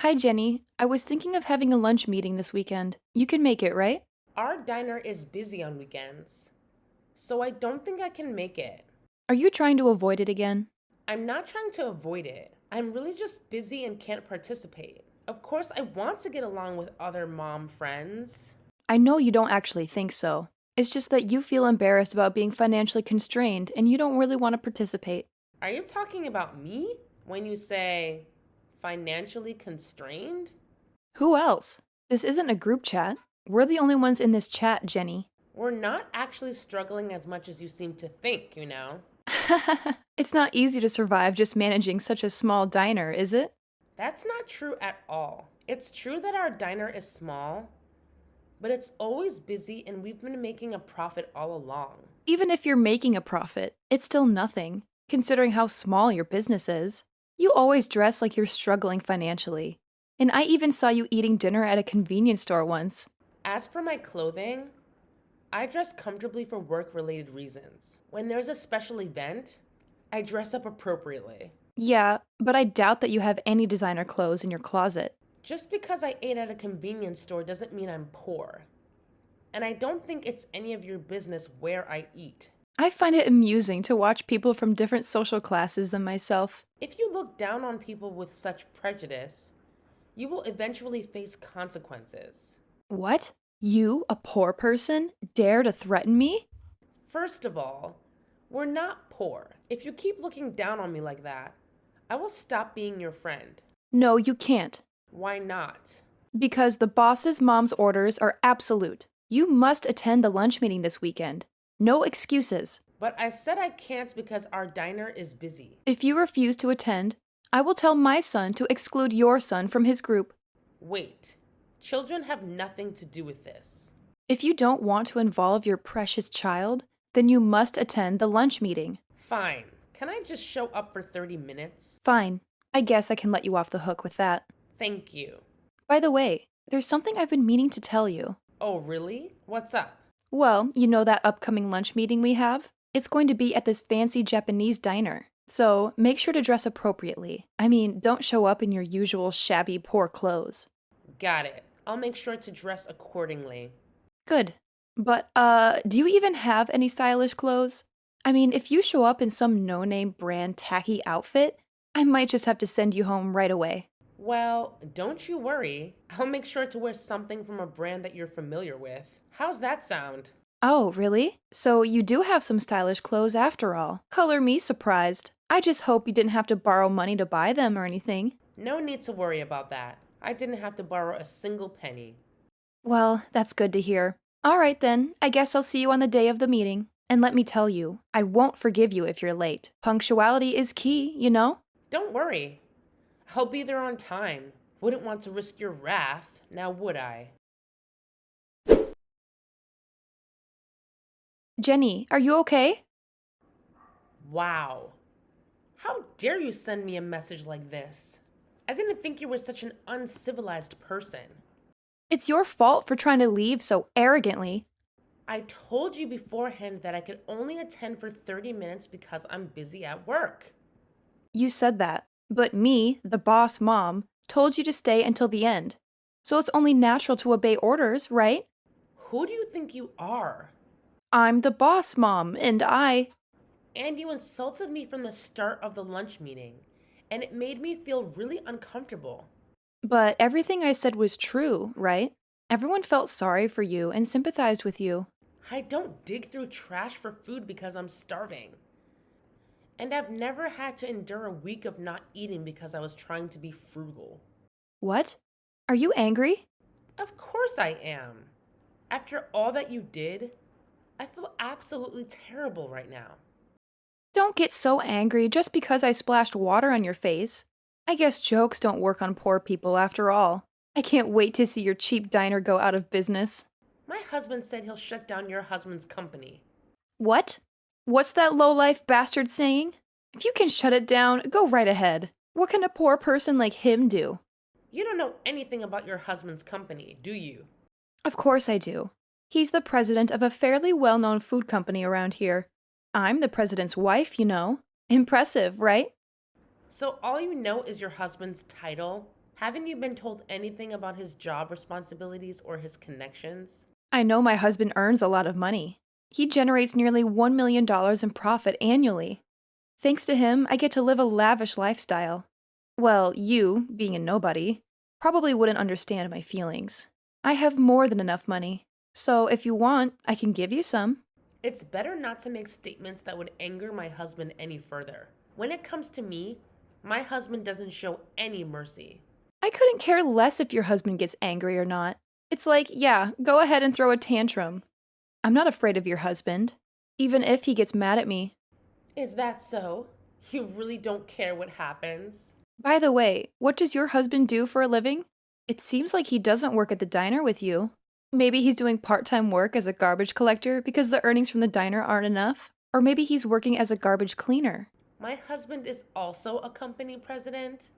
Hi, Jenny. I was thinking of having a lunch meeting this weekend. You can make it, right? Our diner is busy on weekends, so I don't think I can make it. Are you trying to avoid it again? I'm not trying to avoid it. I'm really just busy and can't participate. Of course, I want to get along with other mom friends. I know you don't actually think so. It's just that you feel embarrassed about being financially constrained and you don't really want to participate. Are you talking about me when you say financially constrained? Who else? This isn't a group chat. We're the only ones in this chat, Jenny. We're not actually struggling as much as you seem to think. It's not easy to survive just managing such a small diner, is it? That's not true at all. It's true that our diner is small, but it's always busy and we've been making a profit all along. Even if you're making a profit, it's still nothing, considering how small your business is. You always dress like you're struggling financially. And I even saw you eating dinner at a convenience store once. As for my clothing, I dress comfortably for work related reasons. When there's a special event, I dress up appropriately. Yeah, but I doubt that you have any designer clothes in your closet. Just because I ate at a convenience store doesn't mean I'm poor. And I don't think it's any of your business where I eat. I find it amusing to watch people from different social classes than myself. If you look down on people with such prejudice, you will eventually face consequences. What? You, a poor person, dare to threaten me? First of all, we're not poor. If you keep looking down on me like that, I will stop being your friend. No, you can't. Why not? Because the boss's mom's orders are absolute. You must attend the lunch meeting this weekend. No excuses. But I said I can't because our diner is busy. If you refuse to attend, I will tell my son to exclude your son from his group. Wait, children have nothing to do with this. If you don't want to involve your precious child, then you must attend the lunch meeting. Fine. Can I just show up for 30 minutes? Fine. I guess I can let you off the hook with that. Thank you. By the way, there's something I've been meaning to tell you. Oh, really? What's up? Well, you know that upcoming lunch meeting we have? It's going to be at this fancy Japanese diner. So make sure to dress appropriately. I mean, don't show up in your usual shabby, poor clothes. Got it. I'll make sure to dress accordingly. Good. But, do you even have any stylish clothes? I mean, if you show up in some no-name brand tacky outfit, I might just have to send you home right away. Well, don't you worry. I'll make sure to wear something from a brand that you're familiar with. How's that sound? Oh, really? So you do have some stylish clothes after all. Color me surprised. I just hope you didn't have to borrow money to buy them or anything. No need to worry about that. I didn't have to borrow a single penny. Well, that's good to hear. All right then, I guess I'll see you on the day of the meeting. And let me tell you, I won't forgive you if you're late. Punctuality is key, you know? Don't worry. I'll be there on time. Wouldn't want to risk your wrath, now would I? Jenny, are you okay? Wow. How dare you send me a message like this? I didn't think you were such an uncivilized person. It's your fault for trying to leave so arrogantly. I told you beforehand that I could only attend for 30 minutes because I'm busy at work. You said that. But me, the boss mom, told you to stay until the end. So it's only natural to obey orders, right? Who do you think you are? I'm the boss mom, and And you insulted me from the start of the lunch meeting, and it made me feel really uncomfortable. But everything I said was true, right? Everyone felt sorry for you and sympathized with you. I don't dig through trash for food because I'm starving. And I've never had to endure a week of not eating because I was trying to be frugal. What? Are you angry? Of course I am. After all that you did, I feel absolutely terrible right now. Don't get so angry just because I splashed water on your face. I guess jokes don't work on poor people after all. I can't wait to see your cheap diner go out of business. My husband said he'll shut down your husband's company. What? What's that low-life bastard saying? If you can shut it down, go right ahead. What can a poor person like him do? You don't know anything about your husband's company, do you? Of course I do. He's the president of a fairly well-known food company around here. I'm the president's wife, you know. Impressive, right? So all you know is your husband's title? Haven't you been told anything about his job responsibilities or his connections? I know my husband earns a lot of money. He generates nearly $1 million in profit annually. Thanks to him, I get to live a lavish lifestyle. Well, you, being a nobody, probably wouldn't understand my feelings. I have more than enough money. So if you want, I can give you some. It's better not to make statements that would anger my husband any further. When it comes to me, my husband doesn't show any mercy. I couldn't care less if your husband gets angry or not. It's like, yeah, go ahead and throw a tantrum. I'm not afraid of your husband, even if he gets mad at me. Is that so? You really don't care what happens? By the way, what does your husband do for a living? It seems like he doesn't work at the diner with you. Maybe he's doing part time work as a garbage collector because the earnings from the diner aren't enough. Or maybe he's working as a garbage cleaner. My husband is also a company president?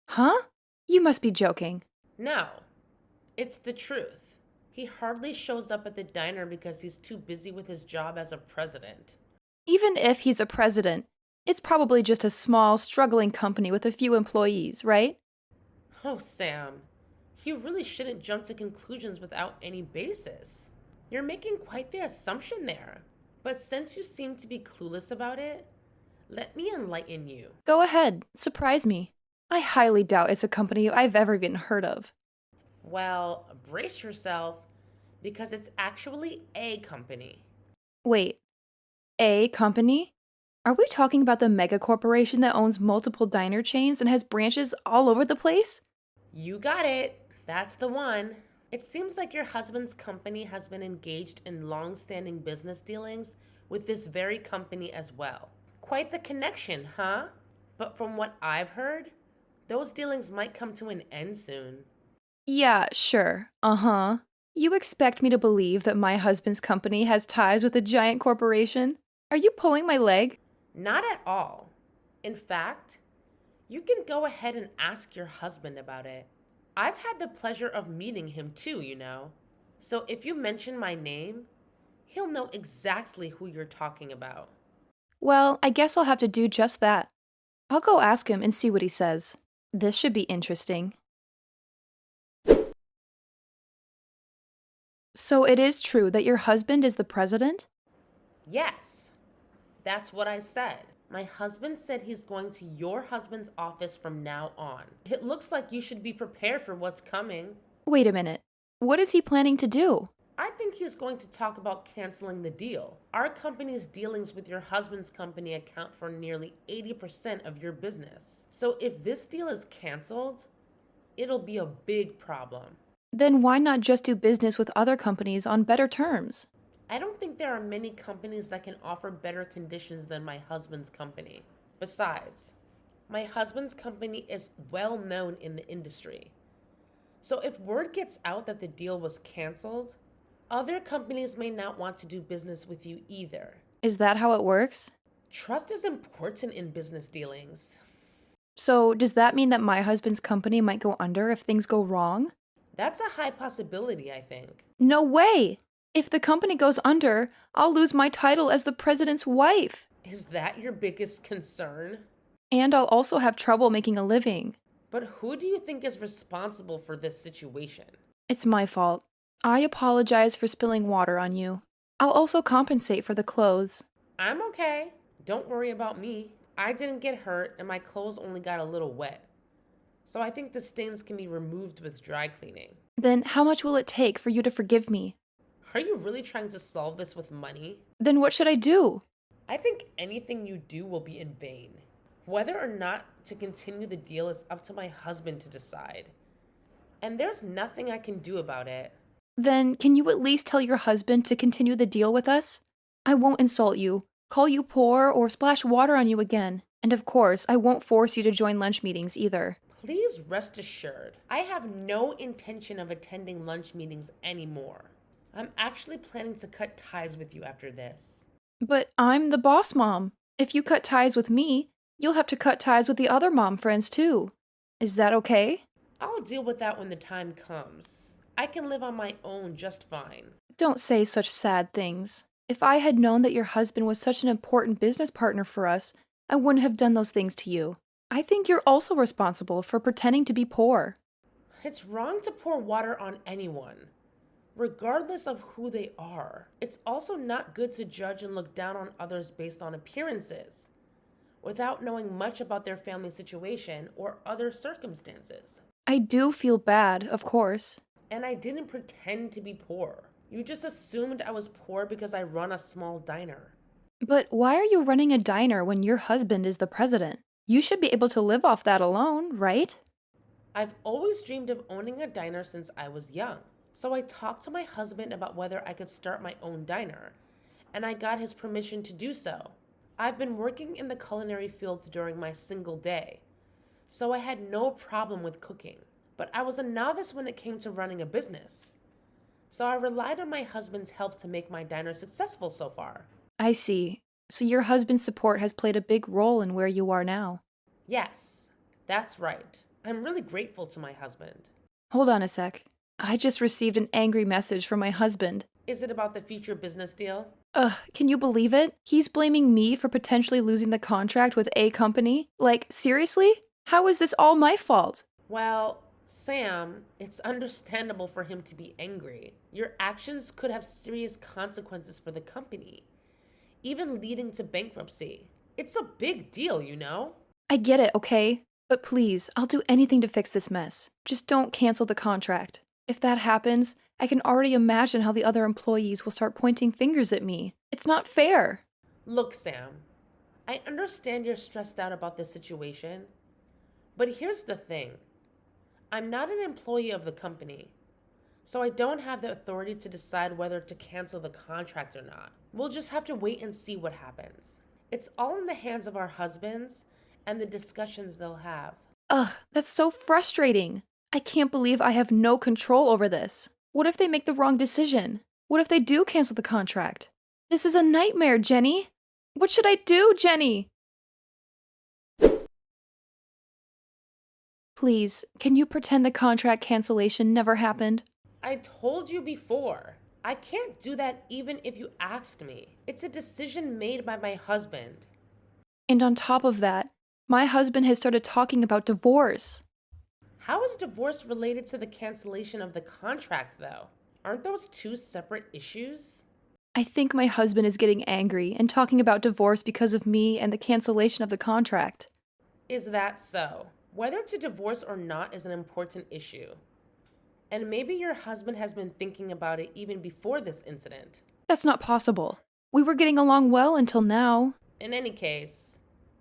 Huh? You must be joking. No, it's the truth. He hardly shows up at the diner because he's too busy with his job as a president. Even if he's a president, it's probably just a small, struggling company with a few employees, right? Oh, Sam, you really shouldn't jump to conclusions without any basis. You're making quite the assumption there. But since you seem to be clueless about it, let me enlighten you. Go ahead, surprise me. I highly doubt it's a company I've ever even heard of. Well, brace yourself, because it's actually a company. Wait, a company? Are we talking about the mega corporation that owns multiple diner chains and has branches all over the place? You got it. That's the one. It seems like your husband's company has been engaged in long standing business dealings with this very company as well. Quite the connection, huh? But from what I've heard, those dealings might come to an end soon. Yeah, sure. Uh-huh. You expect me to believe that my husband's company has ties with a giant corporation? Are you pulling my leg? Not at all. In fact, you can go ahead and ask your husband about it. I've had the pleasure of meeting him too, you know. So if you mention my name, he'll know exactly who you're talking about. Well, I guess I'll have to do just that. I'll go ask him and see what he says. This should be interesting. So it is true that your husband is the president? Yes, that's what I said. My husband said he's going to your husband's office from now on. It looks like you should be prepared for what's coming. Wait a minute. What is he planning to do? I think he's going to talk about canceling the deal. Our company's dealings with your husband's company account for nearly 80% of your business. So if this deal is canceled, it'll be a big problem. Then why not just do business with other companies on better terms? I don't think there are many companies that can offer better conditions than my husband's company. Besides, my husband's company is well known in the industry. So if word gets out that the deal was canceled, other companies may not want to do business with you either. Is that how it works? Trust is important in business dealings. So, does that mean that my husband's company might go under if things go wrong? That's a high possibility, I think. No way! If the company goes under, I'll lose my title as the president's wife. Is that your biggest concern? And I'll also have trouble making a living. But who do you think is responsible for this situation? It's my fault. I apologize for spilling water on you. I'll also compensate for the clothes. I'm okay. Don't worry about me. I didn't get hurt and my clothes only got a little wet. So I think the stains can be removed with dry cleaning. Then how much will it take for you to forgive me? Are you really trying to solve this with money? Then what should I do? I think anything you do will be in vain. Whether or not to continue the deal is up to my husband to decide. And there's nothing I can do about it. Then can you at least tell your husband to continue the deal with us? I won't insult you, call you poor, or splash water on you again. And of course, I won't force you to join lunch meetings either. Please rest assured, I have no intention of attending lunch meetings anymore. I'm actually planning to cut ties with you after this. But I'm the boss mom. If you cut ties with me, you'll have to cut ties with the other mom friends too. Is that okay? I'll deal with that when the time comes. I can live on my own just fine. Don't say such sad things. If I had known that your husband was such an important business partner for us, I wouldn't have done those things to you. I think you're also responsible for pretending to be poor. It's wrong to pour water on anyone, regardless of who they are. It's also not good to judge and look down on others based on appearances, without knowing much about their family situation or other circumstances. I do feel bad, of course. And I didn't pretend to be poor. You just assumed I was poor because I run a small diner. But why are you running a diner when your husband is the president? You should be able to live off that alone, right? I've always dreamed of owning a diner since I was young. So I talked to my husband about whether I could start my own diner, and I got his permission to do so. I've been working in the culinary field during my single day, so I had no problem with cooking. But I was a novice when it came to running a business. So I relied on my husband's help to make my diner successful so far. I see. So your husband's support has played a big role in where you are now. Yes, that's right. I'm really grateful to my husband. Hold on a sec. I just received an angry message from my husband. Is it about the future business deal? Ugh, can you believe it? He's blaming me for potentially losing the contract with a company? Like, seriously? How is this all my fault? Well, Sam, it's understandable for him to be angry. Your actions could have serious consequences for the company, even leading to bankruptcy. It's a big deal, you know? I get it, okay? But please, I'll do anything to fix this mess. Just don't cancel the contract. If that happens, I can already imagine how the other employees will start pointing fingers at me. It's not fair. Look, Sam, I understand you're stressed out about this situation, but here's the thing. I'm not an employee of the company, so I don't have the authority to decide whether to cancel the contract or not. We'll just have to wait and see what happens. It's all in the hands of our husbands and the discussions they'll have. Ugh, that's so frustrating. I can't believe I have no control over this. What if they make the wrong decision? What if they do cancel the contract? This is a nightmare, Jenny. What should I do, Jenny? Please, can you pretend the contract cancellation never happened? I told you before. I can't do that even if you asked me. It's a decision made by my husband. And on top of that, my husband has started talking about divorce. How is divorce related to the cancellation of the contract, though? Aren't those two separate issues? I think my husband is getting angry and talking about divorce because of me and the cancellation of the contract. Is that so? Whether to divorce or not is an important issue. And maybe your husband has been thinking about it even before this incident. That's not possible. We were getting along well until now. In any case,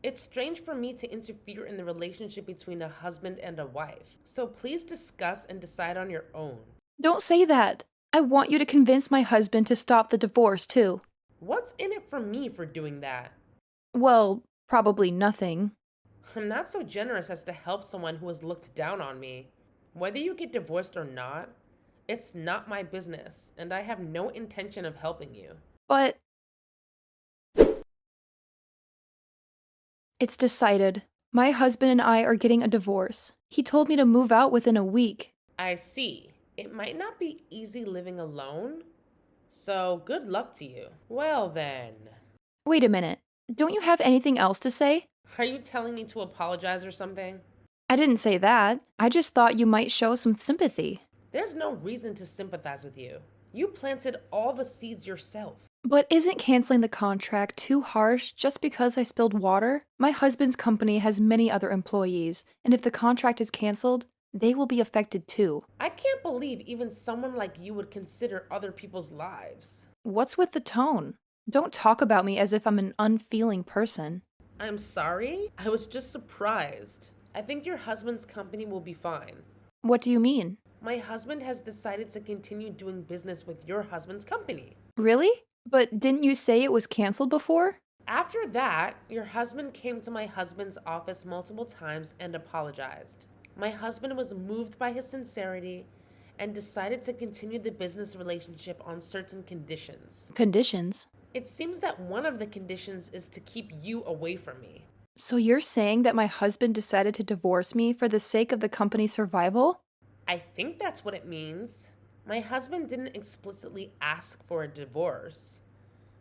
it's strange for me to interfere in the relationship between a husband and a wife. So please discuss and decide on your own. Don't say that. I want you to convince my husband to stop the divorce, too. What's in it for me for doing that? Well, probably nothing. I'm not so generous as to help someone who has looked down on me. Whether you get divorced or not, it's not my business, and I have no intention of helping you. But it's decided. My husband and I are getting a divorce. He told me to move out within a week. I see. It might not be easy living alone, so good luck to you. Well then. Wait a minute. Don't you have anything else to say? Are you telling me to apologize or something? I didn't say that. I just thought you might show some sympathy. There's no reason to sympathize with you. You planted all the seeds yourself. But isn't canceling the contract too harsh just because I spilled water? My husband's company has many other employees, and if the contract is canceled, they will be affected too. I can't believe even someone like you would consider other people's lives. What's with the tone? Don't talk about me as if I'm an unfeeling person. I'm sorry? I was just surprised. I think your husband's company will be fine. What do you mean? My husband has decided to continue doing business with your husband's company. Really? But didn't you say it was canceled before? After that, your husband came to my husband's office multiple times and apologized. My husband was moved by his sincerity and decided to continue the business relationship on certain conditions. Conditions? It seems that one of the conditions is to keep you away from me. So you're saying that my husband decided to divorce me for the sake of the company's survival? I think that's what it means. My husband didn't explicitly ask for a divorce,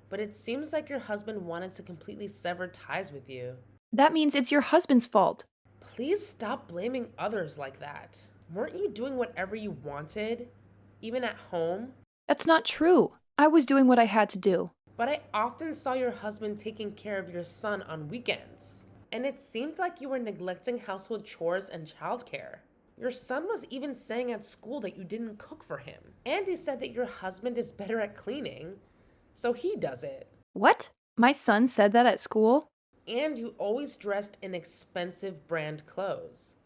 but it seems like your husband wanted to completely sever ties with you. That means it's your husband's fault. Please stop blaming others like that. Weren't you doing whatever you wanted, even at home? That's not true. I was doing what I had to do. But I often saw your husband taking care of your son on weekends. And it seemed like you were neglecting household chores and childcare. Your son was even saying at school that you didn't cook for him. And he said that your husband is better at cleaning, so he does it. What? My son said that at school? And you always dressed in expensive brand clothes.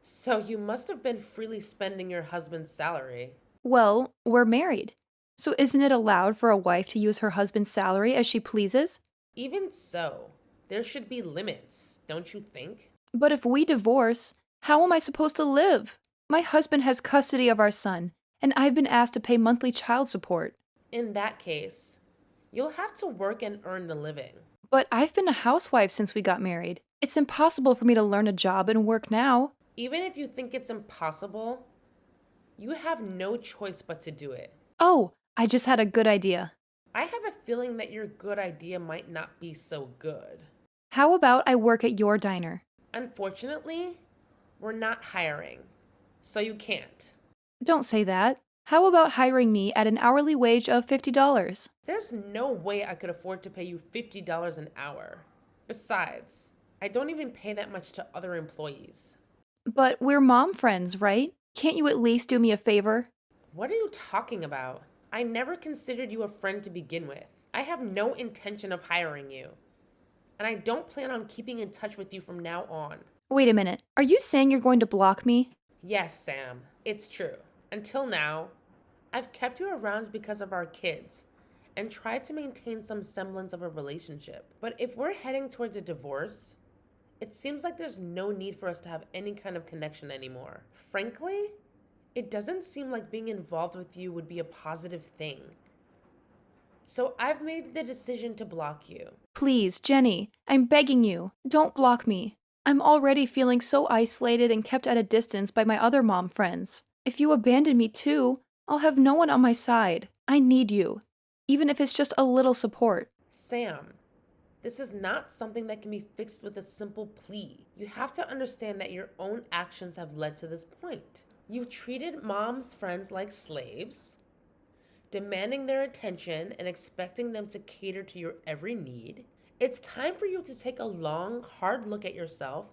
So you must have been freely spending your husband's salary. Well, we're married. So isn't it allowed for a wife to use her husband's salary as she pleases? Even so, there should be limits, don't you think? But if we divorce, how am I supposed to live? My husband has custody of our son, and I've been asked to pay monthly child support. In that case, you'll have to work and earn a living. But I've been a housewife since we got married. It's impossible for me to learn a job and work now. Even if you think it's impossible, you have no choice but to do it. Oh, I just had a good idea. I have a feeling that your good idea might not be so good. How about I work at your diner? Unfortunately, we're not hiring, so you can't. Don't say that. How about hiring me at an hourly wage of $50? There's no way I could afford to pay you $50 an hour. Besides, I don't even pay that much to other employees. But we're mom friends, right? Can't you at least do me a favor? What are you talking about? I never considered you a friend to begin with. I have no intention of hiring you. And I don't plan on keeping in touch with you from now on. Wait a minute. Are you saying you're going to block me? Yes, Sam, it's true. Until now, I've kept you around because of our kids and tried to maintain some semblance of a relationship. But if we're heading towards a divorce, it seems like there's no need for us to have any kind of connection anymore. Frankly, it doesn't seem like being involved with you would be a positive thing. So I've made the decision to block you. Please, Jenny, I'm begging you, don't block me. I'm already feeling so isolated and kept at a distance by my other mom friends. If you abandon me too, I'll have no one on my side. I need you, even if it's just a little support. Sam, this is not something that can be fixed with a simple plea. You have to understand that your own actions have led to this point. You've treated mom's friends like slaves, demanding their attention and expecting them to cater to your every need. It's time for you to take a long, hard look at yourself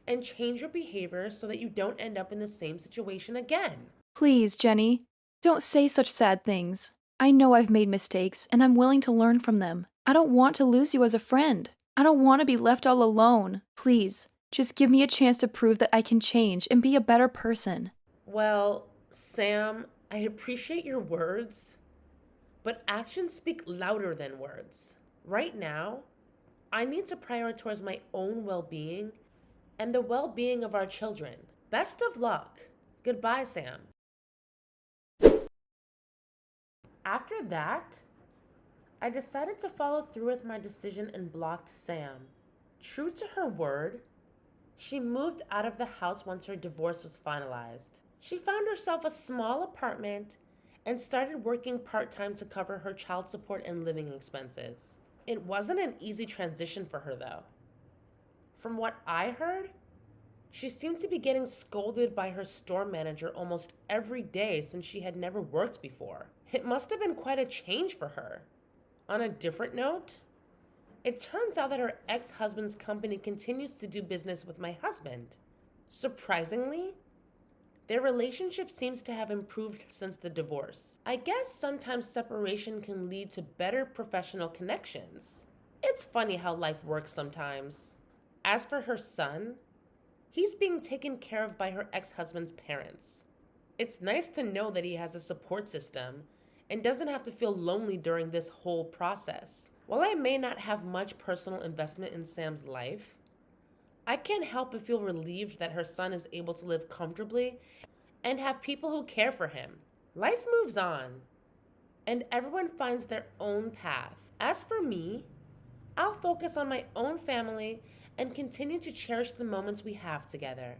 and change your behavior so that you don't end up in the same situation again. Please, Jenny, don't say such sad things. I know I've made mistakes, and I'm willing to learn from them. I don't want to lose you as a friend. I don't want to be left all alone. Please, just give me a chance to prove that I can change and be a better person. Well, Sam, I appreciate your words, but actions speak louder than words. Right now, I need to prioritize my own well-being and the well-being of our children. Best of luck. Goodbye, Sam. After that, I decided to follow through with my decision and blocked Sam. True to her word, she moved out of the house once her divorce was finalized. She found herself a small apartment and started working part-time to cover her child support and living expenses. It wasn't an easy transition for her, though. From what I heard, she seemed to be getting scolded by her store manager almost every day since she had never worked before. It must have been quite a change for her. On a different note, it turns out that her ex-husband's company continues to do business with my husband. Surprisingly, their relationship seems to have improved since the divorce. I guess sometimes separation can lead to better professional connections. It's funny how life works sometimes. As for her son, he's being taken care of by her ex-husband's parents. It's nice to know that he has a support system and doesn't have to feel lonely during this whole process. While I may not have much personal investment in Sam's life, I can't help but feel relieved that her son is able to live comfortably and have people who care for him. Life moves on, and everyone finds their own path. As for me, I'll focus on my own family and continue to cherish the moments we have together.